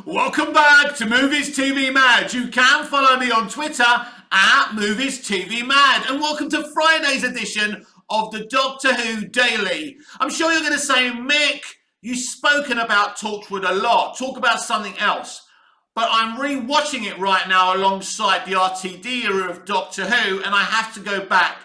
Welcome back to Movies TV Mad. You can follow me on Twitter at Movies TV Mad. And welcome to Friday's edition of the Doctor Who Daily. I'm sure you're going to say, Mick, you've spoken about Torchwood a lot. Talk about something else. But I'm re-watching it right now alongside the RTD era of Doctor Who, and I have to go back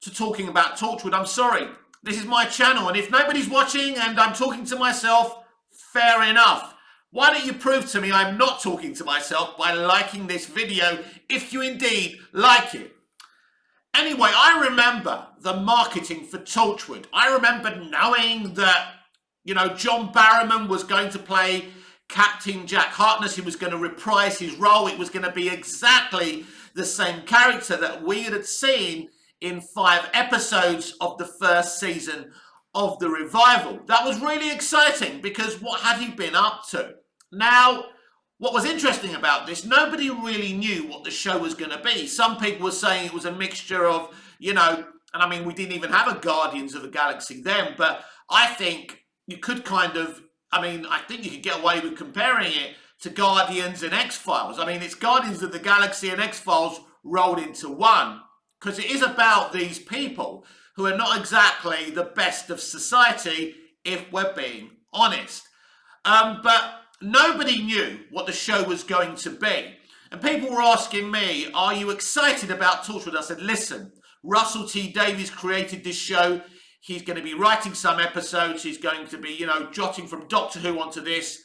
to talking about Torchwood. I'm sorry. This is my channel, and if nobody's watching and I'm talking to myself, fair enough. Why don't you prove to me I'm not talking to myself by liking this video, if you indeed like it. Anyway, I remember the marketing for Torchwood. I remember knowing that, John Barrowman was going to play Captain Jack Harkness. He was going to reprise his role. It was going to be exactly the same character that we had seen in 5 episodes of the first season of the revival. That was really exciting because what had he been up to? Now, what was interesting about this, nobody really knew what the show was going to be. Some people were saying it was a mixture of, and I mean, we didn't even have a Guardians of the Galaxy then, but I think you could I think you could get away with comparing it to Guardians and X-Files. I mean, it's Guardians of the Galaxy and X-Files rolled into one, because it is about these people who are not exactly the best of society, if we're being honest. But nobody knew what the show was going to be. And people were asking me, are you excited about Torchwood? I said, listen, Russell T Davies created this show. He's going to be writing some episodes. He's going to be, jotting from Doctor Who onto this.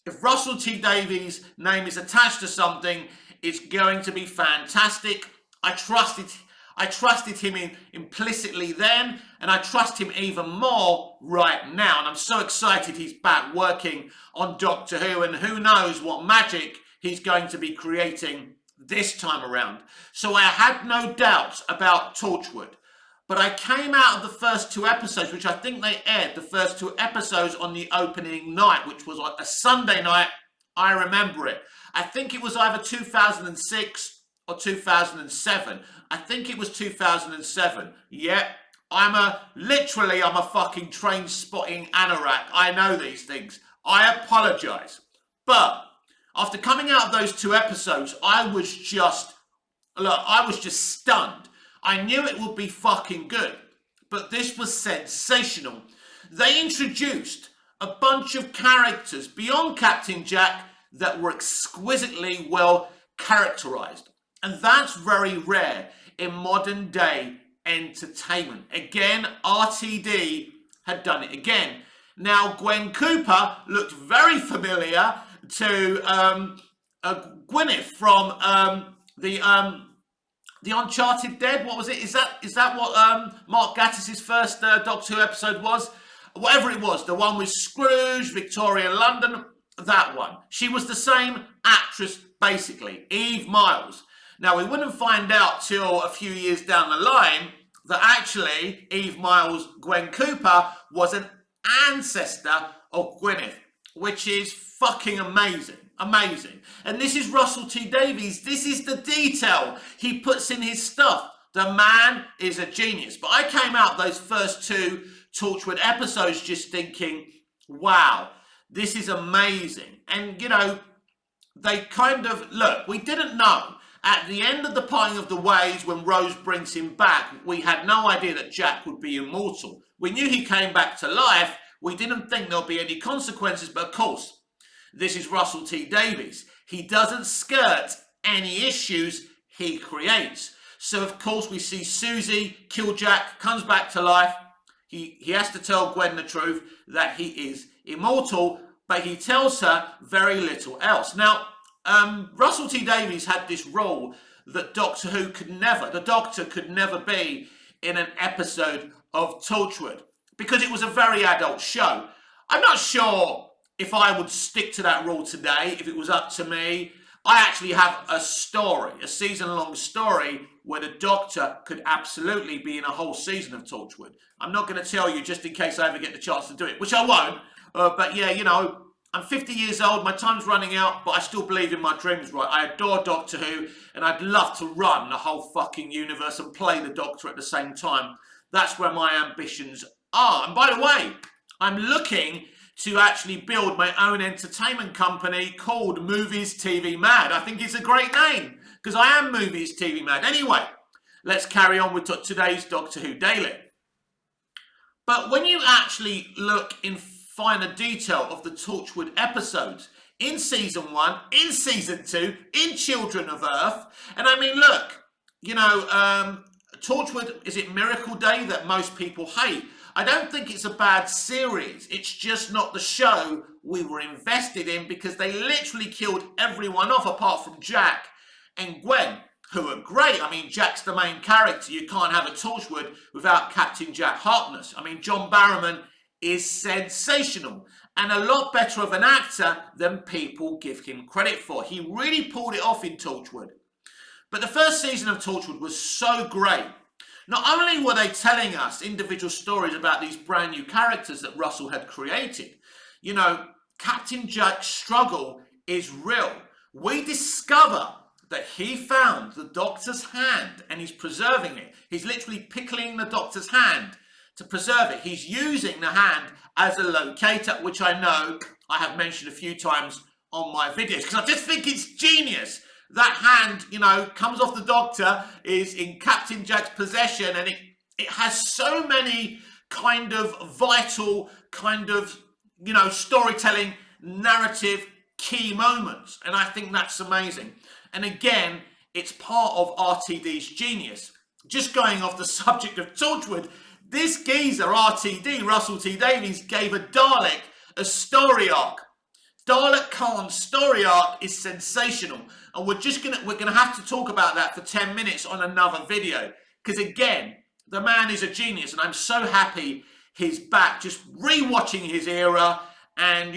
If Russell T Davies' name is attached to something, it's going to be fantastic. I trusted him implicitly then, and I trust him even more right now. And I'm so excited he's back working on Doctor Who, and who knows what magic he's going to be creating this time around. So I had no doubts about Torchwood. But I came out of the first 2 episodes, which I think they aired the first 2 episodes on the opening night, which was a Sunday night. I remember it. I think it was either 2006 or 2007. I think it was 2007. Yeah, I'm a fucking train spotting anorak. I know these things. I apologize. But after coming out of those 2 episodes, I was just stunned. I knew it would be fucking good, but this was sensational. They introduced a bunch of characters beyond Captain Jack that were exquisitely well characterized. And that's very rare in modern day entertainment. Again, RTD had done it again. Now, Gwen Cooper looked very familiar to Gwyneth from the Uncharted Dead. What was it? Is that what Mark Gatiss' first Doctor Who episode was? Whatever it was, the one with Scrooge, Victoria London, that one. She was the same actress, basically, Eve Miles. Now, we wouldn't find out till a few years down the line that actually Eve Miles, Gwen Cooper, was an ancestor of Gwyneth, which is fucking amazing. Amazing. And this is Russell T Davies. This is the detail he puts in his stuff. The man is a genius. But I came out those first 2 Torchwood episodes just thinking, wow, this is amazing. And, they kind of, look, we didn't know. At the end of the parting of the ways, when Rose brings him back, we had no idea that Jack would be immortal. We knew he came back to life. We didn't think there'll be any consequences, but of course, this is Russell T Davies. He doesn't skirt any issues he creates. So, of course, we see Susie kill Jack, comes back to life. He has to tell Gwen the truth that he is immortal, but he tells her very little else. Now, Russell T Davies had this role that the Doctor could never be in an episode of Torchwood, because it was a very adult show. I'm not sure if I would stick to that rule today, if it was up to me. I actually have a season-long story, where the Doctor could absolutely be in a whole season of Torchwood. I'm not going to tell you just in case I ever get the chance to do it, which I won't. But yeah, I'm 50 years old, my time's running out, but I still believe in my dreams, right? I adore Doctor Who, and I'd love to run the whole fucking universe and play the Doctor at the same time. That's where my ambitions are. And by the way, I'm looking to actually build my own entertainment company called Movies TV Mad. I think it's a great name because I am Movies TV Mad. Anyway, let's carry on with today's Doctor Who Daily. But when you actually look in finer detail of the Torchwood episodes in season 1, in season 2, in Children of Earth, and I mean, look, you know, Torchwood, is it Miracle Day that most people hate? I don't think it's a bad series. It's just not the show we were invested in because they literally killed everyone off apart from Jack and Gwen, who are great. I mean, Jack's the main character. You can't have a Torchwood without Captain Jack Harkness. I mean, John Barrowman is sensational and a lot better of an actor than people give him credit for. He really pulled it off in Torchwood. But the first season of Torchwood was so great. Not only were they telling us individual stories about these brand new characters that Russell had created, you know, Captain Jack's struggle is real. We discover that he found the Doctor's hand and he's preserving it. He's literally pickling the Doctor's hand to preserve it. He's using the hand as a locator, which I know I have mentioned a few times on my videos because I just think it's genius. That hand, you know, comes off the Doctor, is in Captain Jack's possession, and it has so many kind of vital, kind of, you know, storytelling, narrative, key moments. And I think that's amazing. And again, it's part of RTD's genius. Just going off the subject of Torchwood, this geezer, RTD, Russell T Davies, gave a Dalek a story arc. Dalek Khan's story arc is sensational, and we're gonna have to talk about that for 10 minutes on another video. Because again, the man is a genius, and I'm so happy he's back. Just rewatching his era, and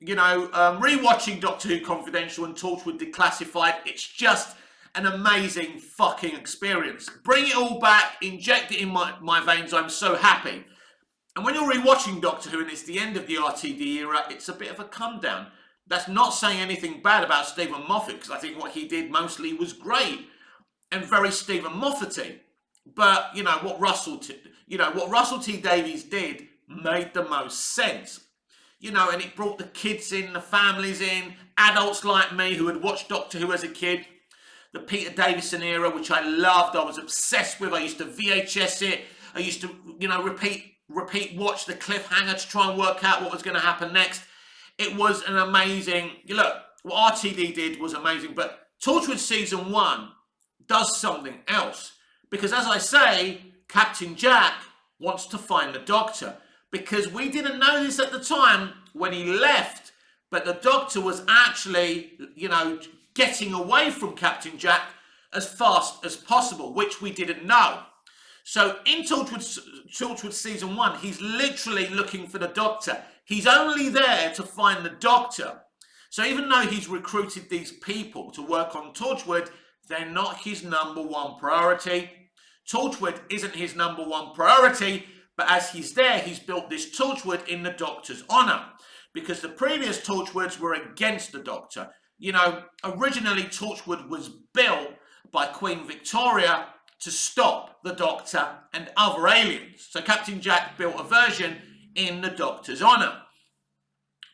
rewatching Doctor Who Confidential and Torchwood Declassified. It's just an amazing fucking experience. Bring it all back, inject it in my veins. I'm so happy. And when you're rewatching Doctor Who and it's the end of the RTD era, it's a bit of a come down. That's not saying anything bad about Stephen Moffat, because I think what he did mostly was great and very Stephen Moffat-y. But you know what Russell T Davies did made the most sense. You know, and it brought the kids in, the families in, adults like me who had watched Doctor Who as a kid. The Peter Davison era, which I loved, I was obsessed with. I used to VHS it. I used to, you know, repeat watch the cliffhanger to try and work out what was going to happen next. It was an amazing, look, what RTD did was amazing, but Torchwood season 1 does something else. Because as I say, Captain Jack wants to find the Doctor. Because we didn't know this at the time when he left, but the Doctor was actually, you know, getting away from Captain Jack as fast as possible, which we didn't know. So in Torchwood season 1, he's literally looking for the Doctor. He's only there to find the Doctor. So even though he's recruited these people to work on Torchwood, they're not his number one priority. Torchwood isn't his number one priority, but as he's there, he's built this Torchwood in the Doctor's honour. Because the previous Torchwoods were against the Doctor. You know, originally Torchwood was built by Queen Victoria to stop the Doctor and other aliens. So Captain Jack built a version in the Doctor's honour.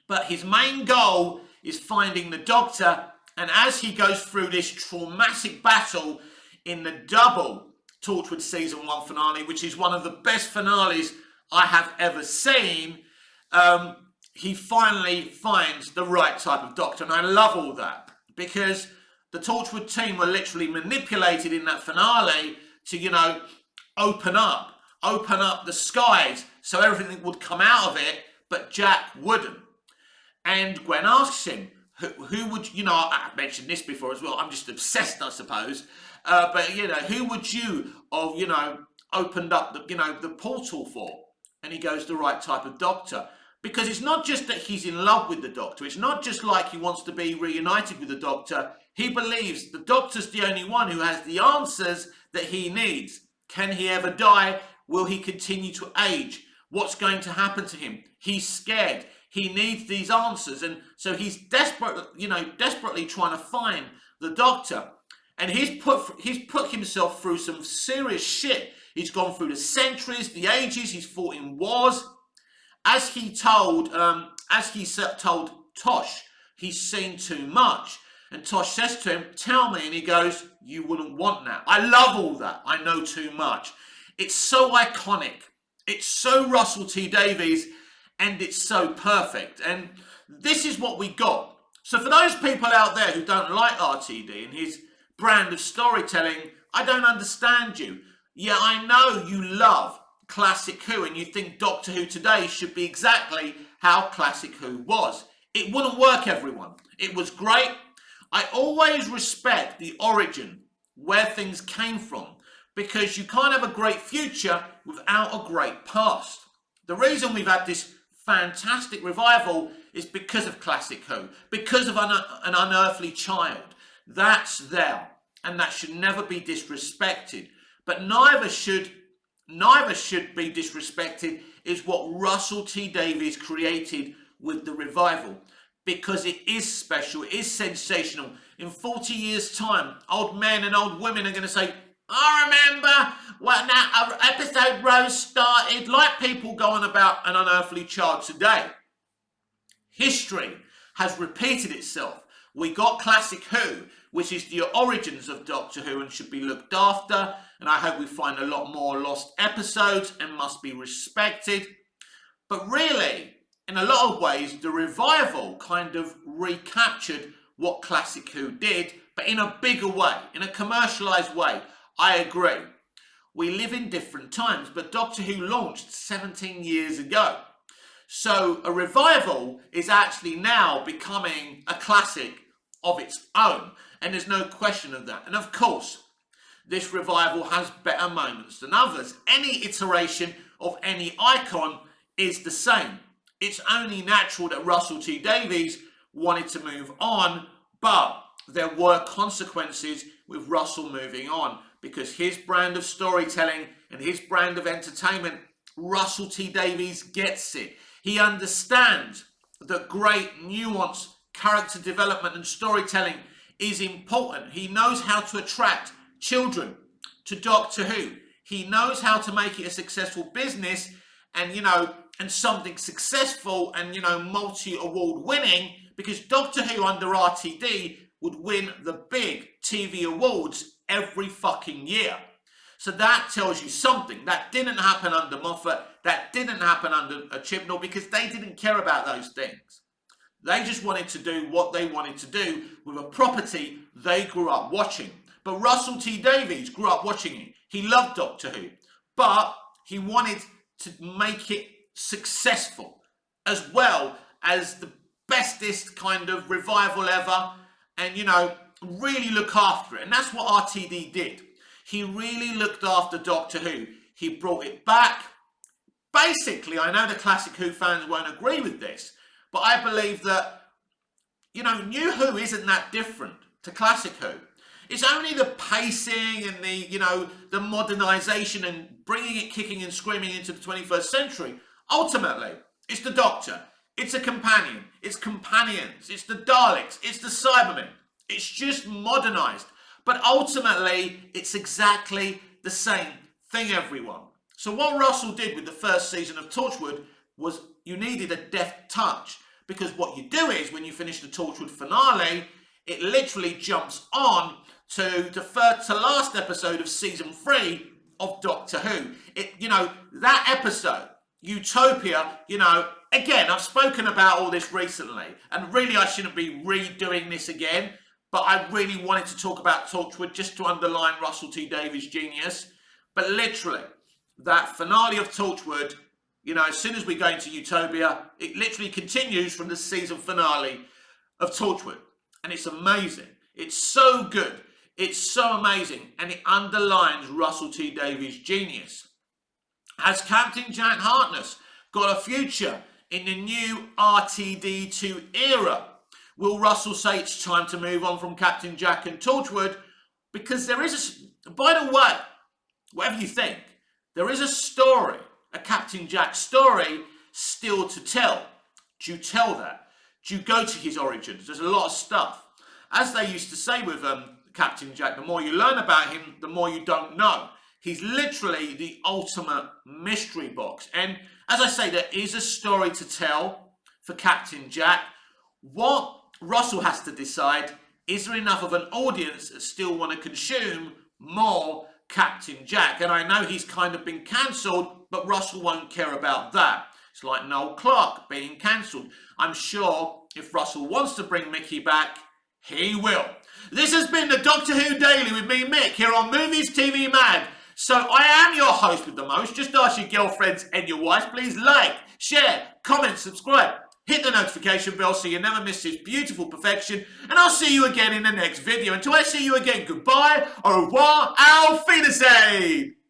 But his main goal is finding the Doctor, and as he goes through this traumatic battle in the double Torchwood season 1 finale, which is one of the best finales I have ever seen, he finally finds the right type of Doctor. And I love all that because the Torchwood team were literally manipulated in that finale to, you know, open up the skies so everything would come out of it, but Jack wouldn't. And Gwen asks him, who would, you know, I've mentioned this before as well, I'm just obsessed, I suppose, but, you know, who would you have, you know, opened up the, you know, the portal for? And he goes, the right type of Doctor. Because it's not just that he's in love with the Doctor. It's not just like he wants to be reunited with the Doctor. He believes the Doctor's the only one who has the answers that he needs. Can he ever die? Will he continue to age? What's going to happen to him? He's scared. He needs these answers. And so he's desperately trying to find the Doctor. And he's put himself through some serious shit. He's gone through the centuries, the ages. He's fought in wars. As he told as he told Tosh, he's seen too much. And Tosh says to him, tell me. And he goes, you wouldn't want that. I love all that. I know too much. It's so iconic. It's so Russell T Davies, and it's so perfect. And this is what we got. So for those people out there who don't like RTD and his brand of storytelling, I don't understand you. Yeah, I know you love Classic Who and you think Doctor Who today should be exactly how Classic Who was. It wouldn't work, everyone. It was great. I always respect the origin, where things came from, because you can't have a great future without a great past. The reason we've had this fantastic revival is because of Classic Who, because of an unearthly child. That's there, and that should never be disrespected. But neither should be disrespected is what Russell T Davies created with the revival, because it is special, it is sensational. In 40 years' time, old men and old women are going to say, I remember when that episode Rose started, like people go on about an unearthly child today. History has repeated itself. We got Classic Who, which is the origins of Doctor Who and should be looked after. And I hope we find a lot more lost episodes and must be respected. But really, in a lot of ways, the revival kind of recaptured what Classic Who did, but in a bigger way, in a commercialised way. I agree. We live in different times, but Doctor Who launched 17 years ago. So a revival is actually now becoming a classic of its own, and there's no question of that. And of course, this revival has better moments than others. Any iteration of any icon is the same. It's only natural that Russell T Davies wanted to move on, but there were consequences with Russell moving on, because his brand of storytelling and his brand of entertainment, Russell T Davies gets it. He understands that great nuance, character development and storytelling is important. He knows how to attract children to Doctor Who. He knows how to make it a successful business and, and something successful and, multi-award winning, because Doctor Who under RTD would win the big TV awards every fucking year. So that tells you something. That didn't happen under Moffat. That didn't happen under Chibnall, because they didn't care about those things. They just wanted to do what they wanted to do with a property they grew up watching. But Russell T Davies grew up watching it. He loved Doctor Who. But he wanted to make it successful, as well as the bestest kind of revival ever, and really look after it. And that's what RTD did. He really looked after Doctor Who. He brought it back. Basically, I know the Classic Who fans won't agree with this, but I believe that New Who isn't that different to Classic Who. It's only the pacing and the modernisation and bringing it kicking and screaming into the 21st century. Ultimately, it's the Doctor. It's a companion. It's companions. It's the Daleks. It's the Cybermen. It's just modernised. But ultimately, it's exactly the same thing, everyone. So what Russell did with the first season of Torchwood was you needed a deft touch. Because what you do is, when you finish the Torchwood finale, it literally jumps on to the third to last episode of season 3 of Doctor Who. That episode, Utopia, again, I've spoken about all this recently, and really I shouldn't be redoing this again, but I really wanted to talk about Torchwood just to underline Russell T Davies' genius. But literally, that finale of Torchwood, as soon as we go into Utopia, it literally continues from the season finale of Torchwood. And it's amazing. It's so good. It's so amazing. And it underlines Russell T Davies' genius. Has Captain Jack Harkness got a future in the new RTD2 era? Will Russell say it's time to move on from Captain Jack and Torchwood? Because there is by the way, whatever you think, there is a story, a Captain Jack story still to tell. Do you tell that? Do you go to his origins? There's a lot of stuff. As they used to say with Captain Jack, the more you learn about him, the more you don't know. He's literally the ultimate mystery box. And as I say, there is a story to tell. for Captain Jack. What Russell has to decide, is there enough of an audience that still want to consume more Captain Jack? And I know he's kind of been cancelled, but Russell won't care about that. It's like Noel Clarke being cancelled. I'm sure if Russell wants to bring Mickey back, he will. This has been the Doctor Who Daily with me, Mick, here on Movies TV Mad. So I am your host with the most. Just ask your girlfriends and your wives. Please like, share, comment, subscribe. Hit the notification bell so you never miss this beautiful perfection. And I'll see you again in the next video. Until I see you again, goodbye, au revoir, auf Wiedersehen.